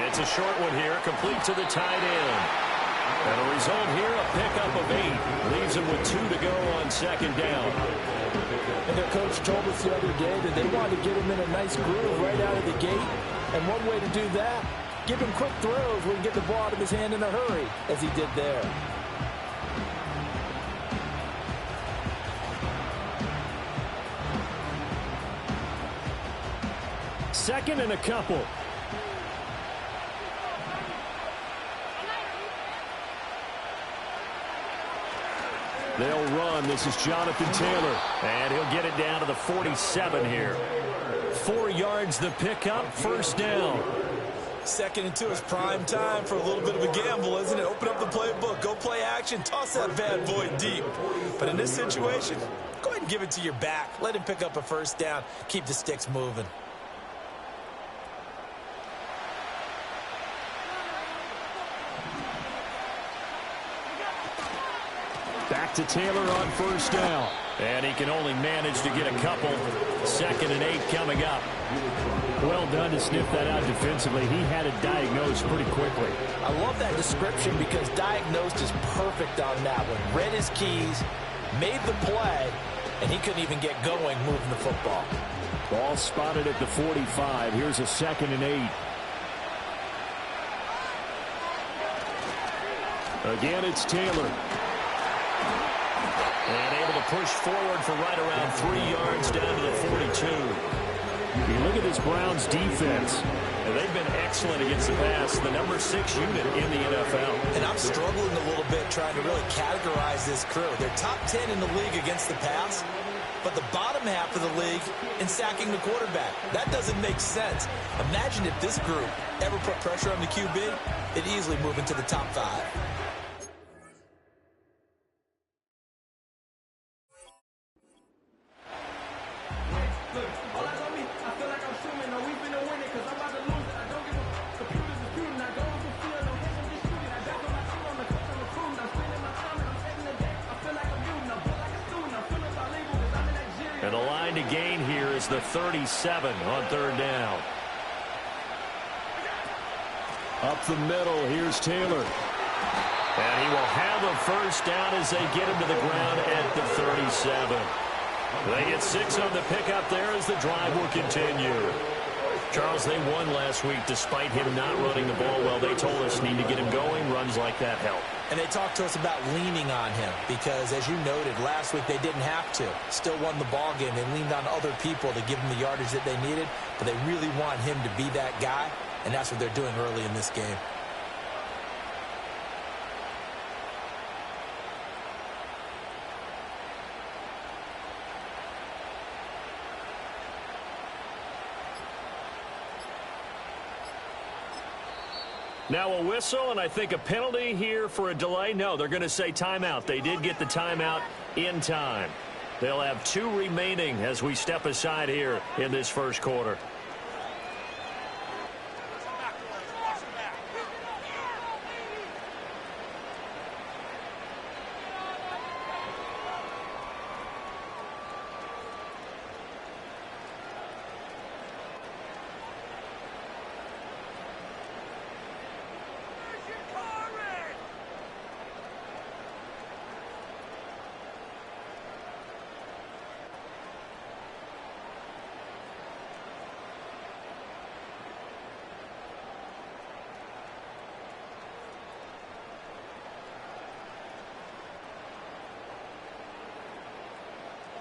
It's a short one here, complete to the tight end. And a result here, a pickup of 8. Leaves him with 2 to go on second down. And their coach told us the other day that they wanted to get him in a nice groove right out of the gate. And one way to do that, give him quick throws where he can get the ball out of his hand in a hurry, as he did there. Second and a couple. They'll run. This is Jonathan Taylor. And he'll get it down to the 47 here. 4 yards the pickup, first down. 2nd and 2 is prime time for a little bit of a gamble, isn't it? Open up the playbook, go play action, toss that bad boy deep. But in this situation, go ahead and give it to your back. Let him pick up a first down. Keep the sticks moving. Back to Taylor on first down. And he can only manage to get a couple. 2nd and 8 coming up. Well done to sniff that out defensively. He had it diagnosed pretty quickly. I love that description because diagnosed is perfect on that one. Read his keys, made the play, and he couldn't even get going moving the football. Ball spotted at the 45. Here's a 2nd and 8. Again, it's Taylor. And able to push forward for right around 3 yards down to the 42. You look at this Browns defense, and they've been excellent against the pass, the number 6 unit in the NFL. And I'm struggling a little bit trying to really categorize this crew. They're top 10 in the league against the pass, but the bottom half of the league in sacking the quarterback. That doesn't make sense. Imagine if this group ever put pressure on the QB, it'd easily move into the top 5. And the line to gain here is the 37 on 3rd down. Up the middle, here's Taylor. And he will have a first down as they get him to the ground at the 37. They get 6 on the pickup there as the drive will continue. Charles, they won last week despite him not running the ball well. They told us need to get him going. Runs like that help. And they talked to us about leaning on him because, as you noted, last week they didn't have to. Still won the ball game. They leaned on other people to give them the yardage that they needed, but they really want him to be that guy, and that's what they're doing early in this game. Now a whistle, and I think a penalty here for a delay. No, they're going to say timeout. They did get the timeout in time. They'll have 2 remaining as we step aside here in this first quarter.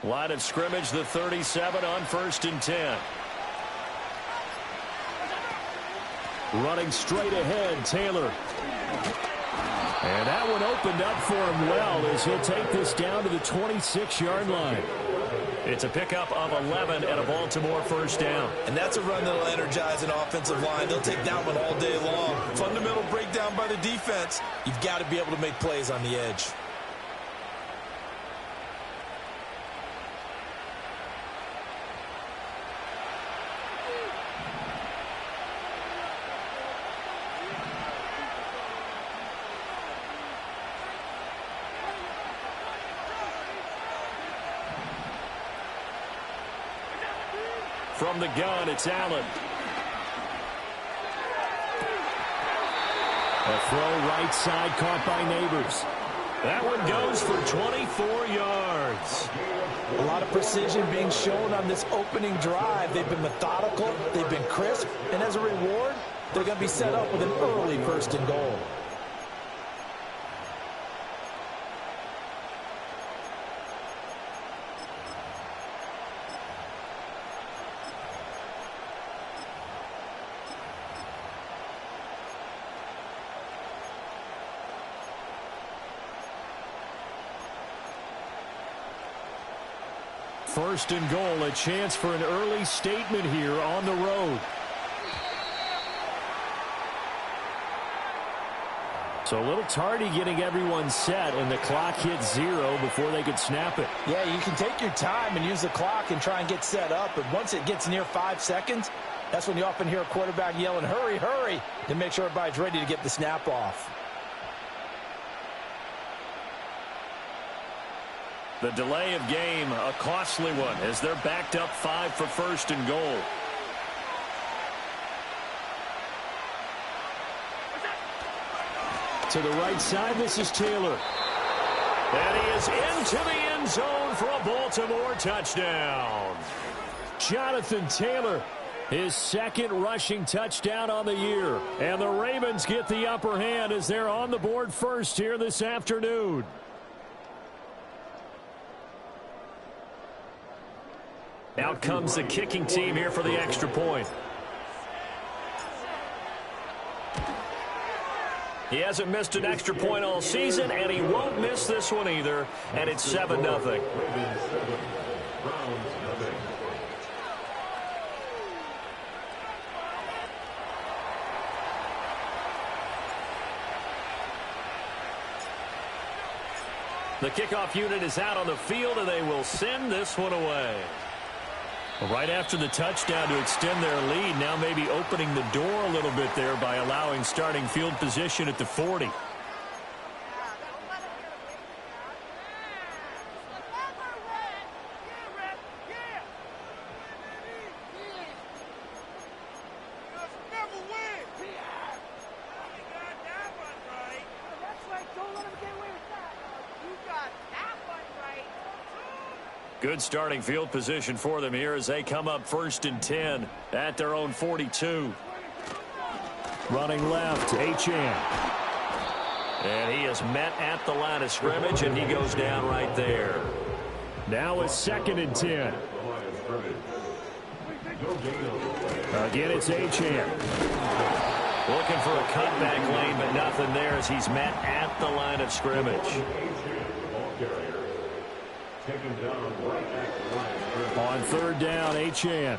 Line of scrimmage, the 37 on 1st and 10. Running straight ahead, Taylor. And that one opened up for him well as he'll take this down to the 26-yard line. It's a pickup of 11 and a Baltimore first down. And that's a run that'll energize an offensive line. They'll take that one all day long. Fundamental breakdown by the defense. You've got to be able to make plays on the edge. From the gun, it's Allen. A throw right side caught by Neighbors. That one goes for 24 yards. A lot of precision being shown on this opening drive. They've been methodical, they've been crisp, and as a reward, they're going to be set up with an early 1st and goal. First and goal, a chance for an early statement here on the road. So a little tardy getting everyone set, and the clock hits 0 before they could snap it. Yeah, you can take your time and use the clock and try and get set up, but once it gets near 5 seconds, that's when you often hear a quarterback yelling, hurry, hurry, to make sure everybody's ready to get the snap off. The delay of game, a costly one, as they're backed up 5 for 1st and goal. To the right side, this is Taylor. And he is into the end zone for a Baltimore touchdown. Jonathan Taylor, his 2nd rushing touchdown on the year. And the Ravens get the upper hand as they're on the board first here this afternoon. Out comes the kicking team here for the extra point. He hasn't missed an extra point all season, and he won't miss this one either, and it's 7-0. The kickoff unit is out on the field, and they will send this one away. Right after the touchdown to extend their lead, now maybe opening the door a little bit there by allowing starting field position at the 40. Good starting field position for them here as they come up 1st and 10 at their own 42. Running left, Achane. And he is met at the line of scrimmage, and he goes down right there. Now it's 2nd and 10. Again, it's Achane. Looking for a cutback lane, but nothing there as he's met at the line of scrimmage. On 3rd down, Achane.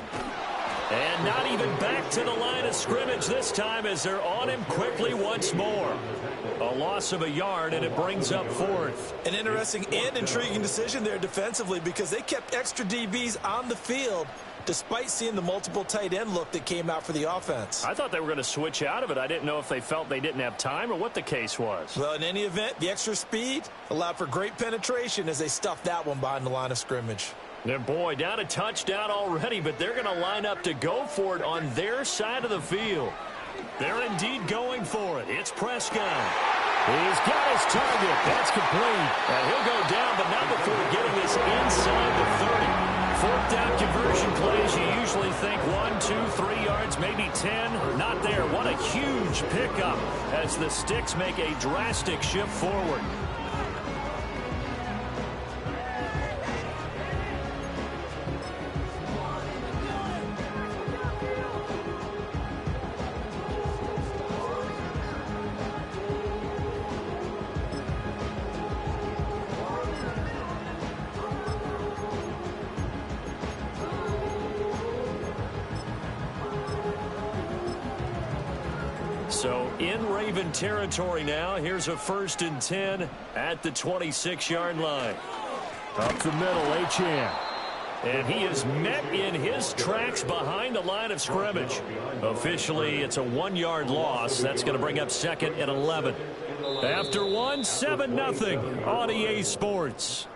And not even back to the line of scrimmage this time as they're on him quickly once more. A loss of a yard, and it brings up 4th. An interesting and intriguing decision there defensively because they kept extra DBs on the field despite seeing the multiple tight end look that came out for the offense. I thought they were going to switch out of it. I didn't know if they felt they didn't have time or what the case was. Well, in any event, the extra speed allowed for great penetration as they stuffed that one behind the line of scrimmage. And boy, down a touchdown already, but they're going to line up to go for it on their side of the field. They're indeed going for it. It's Prescott. He's got his target. That's complete. And he'll go down, but not before getting this inside the 30. 4th down conversion plays, you usually think 1, 2, 3 yards, maybe 10. Not there. What a huge pickup as the Sticks make a drastic shift forward. So in Raven territory now. Here's a 1st and 10 at the 26-yard line. Up the middle, Achane. And he is met in his tracks behind the line of scrimmage. Officially, it's a 1-yard loss. That's going to bring up 2nd and 11. After 1, 7-0 on EA Sports.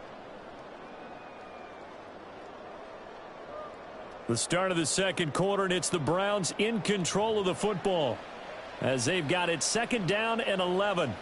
The start of the 2nd quarter, and it's the Browns in control of the football. as they've got it 2nd down and 11.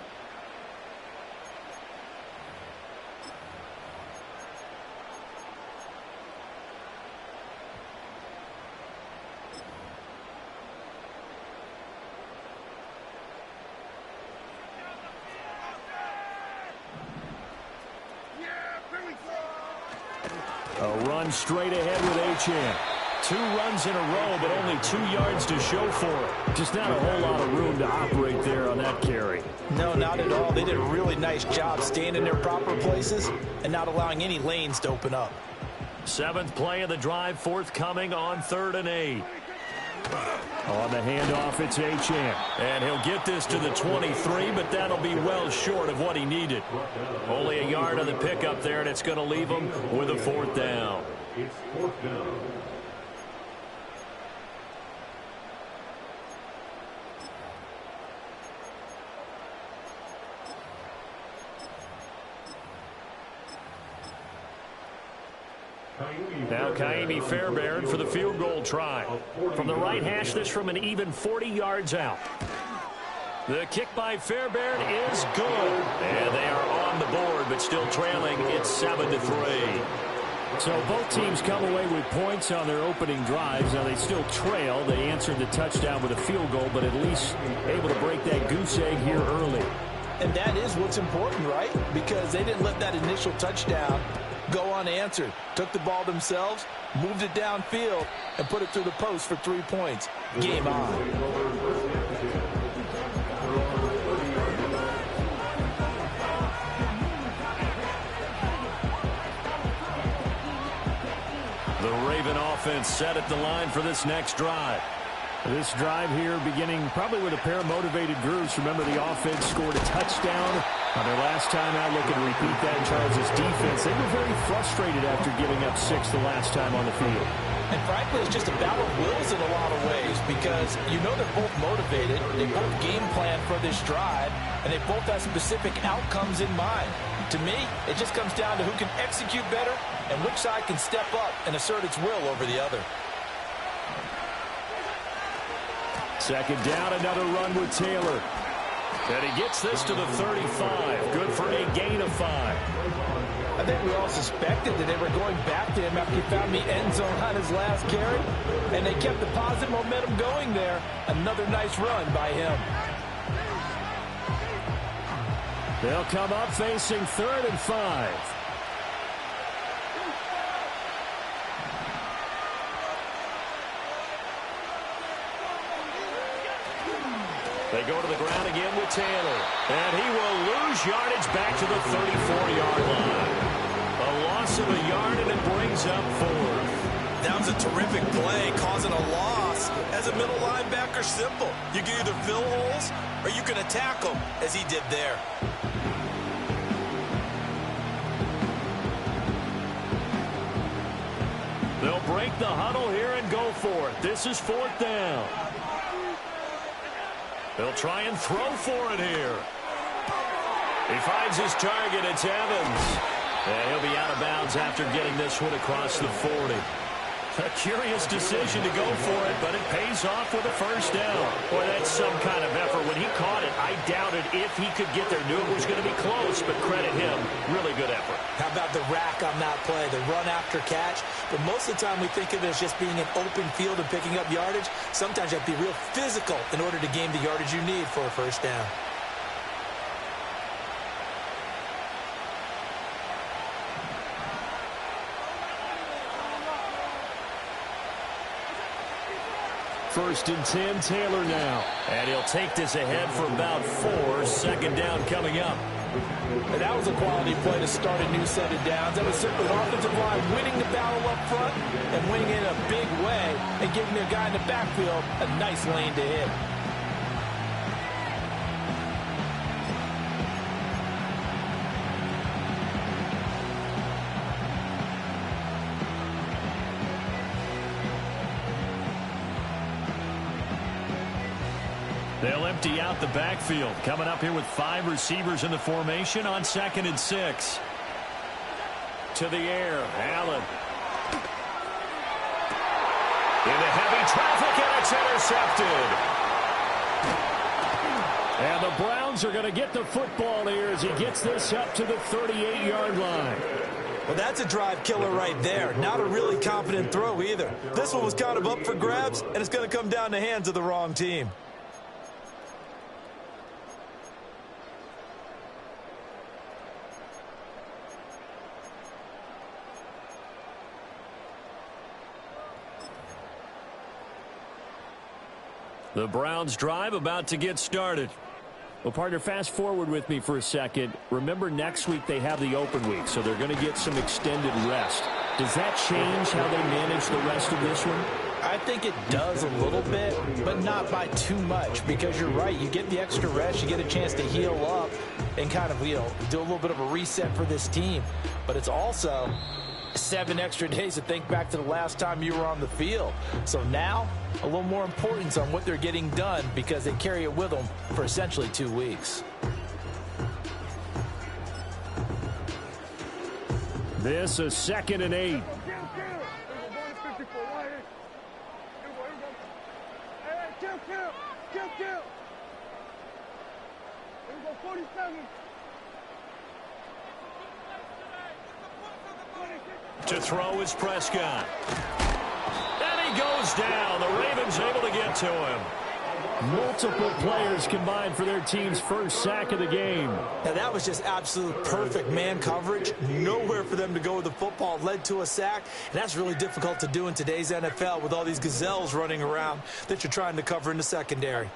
A run straight ahead with Achane. 2 runs in a row, but only 2 yards to show for it. Just not a whole lot of room to operate there on that carry. No, not at all. They did a really nice job staying in their proper places and not allowing any lanes to open up. 7th play of the drive, forthcoming on 3rd and 8. On the handoff, it's Achane. And he'll get this to the 23, but that'll be well short of what he needed. Only a yard on the pickup there, and it's going to leave him with a 4th down. It's 4th down. Now Kaimi Fairbairn for the field goal try. From the right hash, this from an even 40 yards out. The kick by Fairbairn is good. And they are on the board, but still trailing. It's 7-3. So both teams come away with points on their opening drives. Now they still trail. They answered the touchdown with a field goal, but at least able to break that goose egg here early. And that is what's important, right? Because they didn't let that initial touchdown go unanswered. Took the ball themselves, moved it downfield, and put it through the post for 3 points. Game on. The Raven offense set at the line for this next drive. This drive here beginning probably with a pair of motivated grooves. Remember, the offense scored a touchdown on their last time out. Looking to repeat that in Charles' defense. They were very frustrated after giving up 6 the last time on the field. And frankly, it's just a battle of wills in a lot of ways because you know they're both motivated. They both game plan for this drive, and they both have specific outcomes in mind. To me, it just comes down to who can execute better and which side can step up and assert its will over the other. 2nd down, another run with Taylor. And he gets this to the 35. Good for a gain of 5. I think we all suspected that they were going back to him after he found the end zone on his last carry. And they kept the positive momentum going there. Another nice run by him. They'll come up facing 3rd and 5. They go to the ground again with Taylor. And he will lose yardage back to the 34-yard line. A loss of a yard, and it brings up 4th. That was a terrific play, causing a loss. As a middle linebacker, simple. You can either fill holes or you can attack them, as he did there. They'll break the huddle here and go for it. This is 4th down. They'll try and throw for it here. He finds his target. It's Evans. And he'll be out of bounds after getting this one across the 40. A curious decision to go for it, but it pays off with a 1st down. Boy, that's some kind of effort. When he caught it, I doubted if he could get there. Knew it was going to be close, but credit him. Really good effort. How about the rack on that play, the run after catch? But most of the time we think of it as just being an open field and picking up yardage. Sometimes you have to be real physical in order to gain the yardage you need for a 1st down. First and 10, Taylor now. And he'll take this ahead for about 4. 2nd down coming up. And that was a quality play to start a new set of downs. That was certainly an offensive line winning the battle up front and winning in a big way and giving their guy in the backfield a nice lane to hit. They'll empty out the backfield. Coming up here with 5 receivers in the formation on 2nd and 6. To the air, Allen. Into heavy traffic, and it's intercepted. And the Browns are going to get the football here as he gets this up to the 38-yard line. Well, that's a drive killer right there. Not a really confident throw either. This one was kind of up for grabs, and it's going to come down the hands of the wrong team. The Browns drive about to get started. Well, partner, fast forward with me for a second. Remember, next week they have the open week, so they're going to get some extended rest. Does that change how they manage the rest of this one? I think it does a little bit, but not by too much, because you're right. You get the extra rest, you get a chance to heal up and kind of, do a little bit of a reset for this team. But it's also 7 extra days to think back to the last time you were on the field. So now, a little more importance on what they're getting done because they carry it with them for essentially 2 weeks. This is 2nd and 8. To throw is Prescott. And he goes down. The Ravens able to get to him. Multiple players combined for their team's first sack of the game. Now, that was just absolute perfect man coverage. Nowhere for them to go with the football. Led to a sack. And that's really difficult to do in today's NFL with all these gazelles running around that you're trying to cover in the secondary.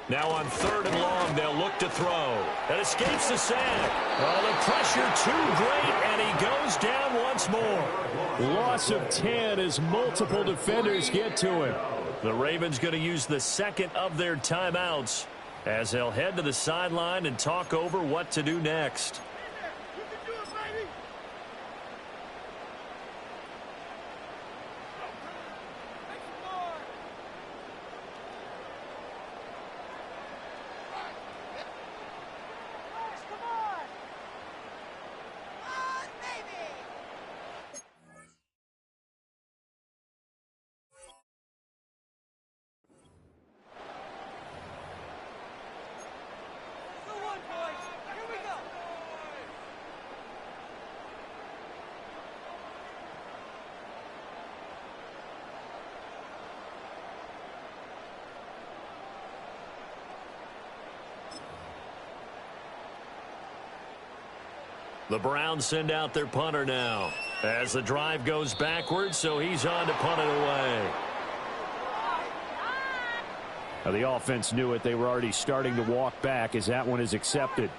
Now on 3rd and long, they'll look to throw. That escapes the sack. Oh, the pressure too great, and he goes down once more. Loss of 10 as multiple defenders get to him. The Ravens going to use the second of their timeouts as they'll head to the sideline and talk over what to do next. The Browns send out their punter now as the drive goes backwards, so he's on to punt it away. Now, the offense knew it. They were already starting to walk back as that one is accepted.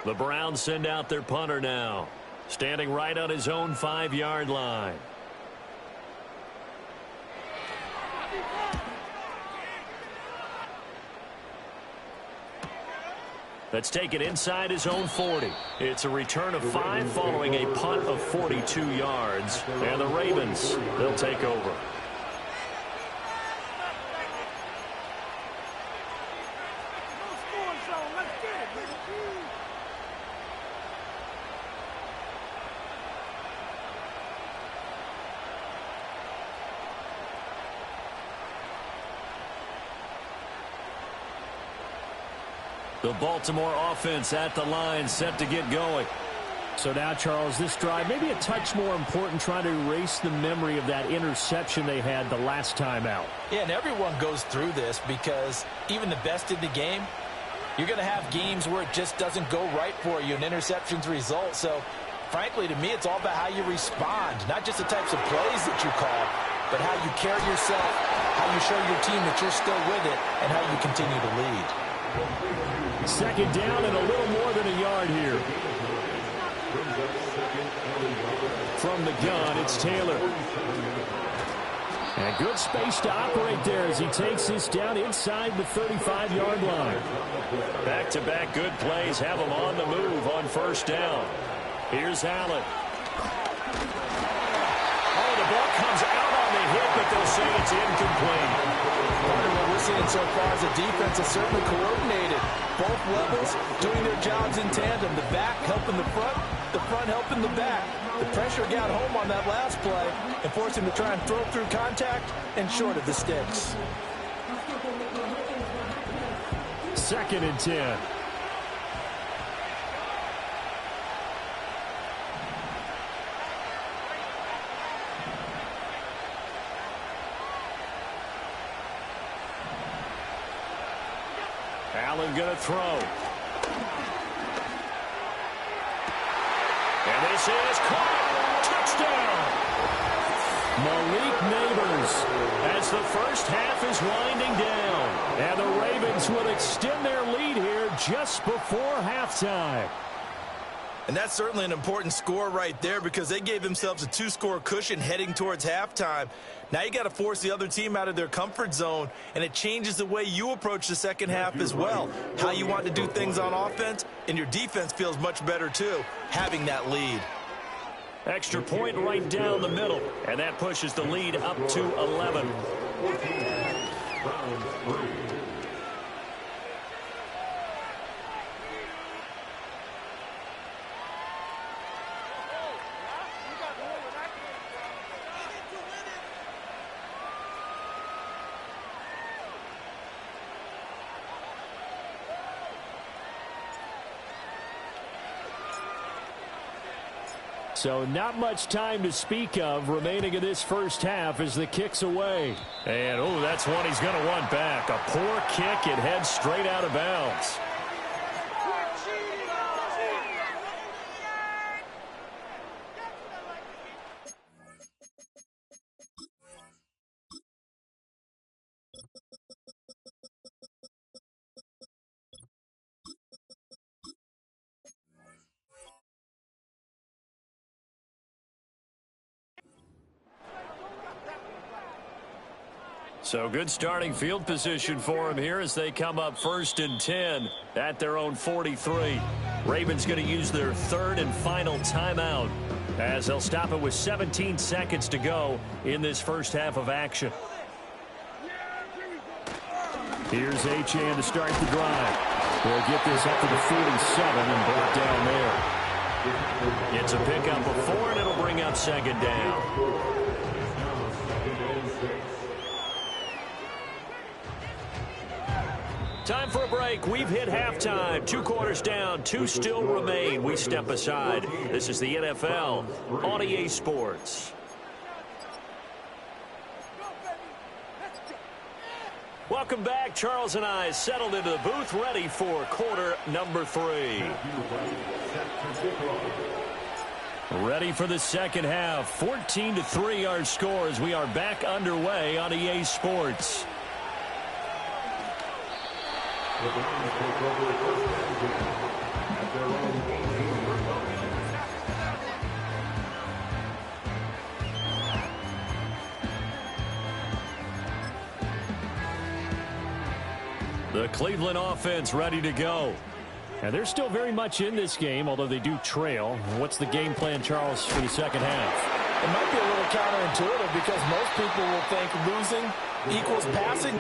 The Browns send out their punter now, standing right on his own 5-yard line. Let's take it inside his own 40. It's a return of 5 following a punt of 42 yards. And the Ravens, they'll take over. The Baltimore offense at the line, set to get going. So now, Charles, this drive maybe a touch more important, trying to erase the memory of that interception they had the last time out. Yeah, and everyone goes through this because even the best in the game, you're going to have games where it just doesn't go right for you, and interceptions result. So, frankly, to me, it's all about how you respond, not just the types of plays that you call, but how you carry yourself, how you show your team that you're still with it, and how you continue to lead. 2nd down and a little more than a yard here. From the gun, it's Taylor. And good space to operate there as he takes this down inside the 35-yard line. Back-to-back good plays have him on the move on 1st down. Here's Allen. Oh, the ball comes out on the hit, but they'll will say it's incomplete. Part of what we're seeing so far is the defense is certainly coordinated. Both levels doing their jobs in tandem. The back helping the front helping the back. The pressure got home on that last play and forced him to try and throw through contact and short of the sticks. 2nd and 10. Allen going to throw. And this is caught. Touchdown. Malik Neighbors as the first half is winding down. And the Ravens will extend their lead here just before halftime. And that's certainly an important score right there because they gave themselves a 2-score cushion heading towards halftime. Now you got to force the other team out of their comfort zone, and it changes the way you approach the second half as well. How you want to do things on offense, and your defense feels much better too, having that lead. Extra point right down the middle, and that pushes the lead up to 11. So not much time to speak of remaining in this first half as the kick's away. And, oh, that's one he's going to want back. A poor kick. It heads straight out of bounds. So good starting field position for him here as they come up 1st and 10 at their own 43. Ravens going to use their 3rd and final timeout as they'll stop it with 17 seconds to go in this first half of action. Here's Achane to start the drive. They'll get this up to the 47 and brought down there. It's a pickup of 4 and it'll bring up 2nd down. Time for a break. We've hit halftime. 2 quarters down. 2 still remain. We step aside. This is the NFL on EA Sports. Welcome back. Charles and I settled into the booth, ready for quarter number 3. Ready for the second half. 14-3 our score as we are back underway on EA Sports. The Cleveland offense ready to go. And they're still very much in this game, although they do trail. What's the game plan, Charles, for the second half? It might be a little counterintuitive because most people will think losing equals passing.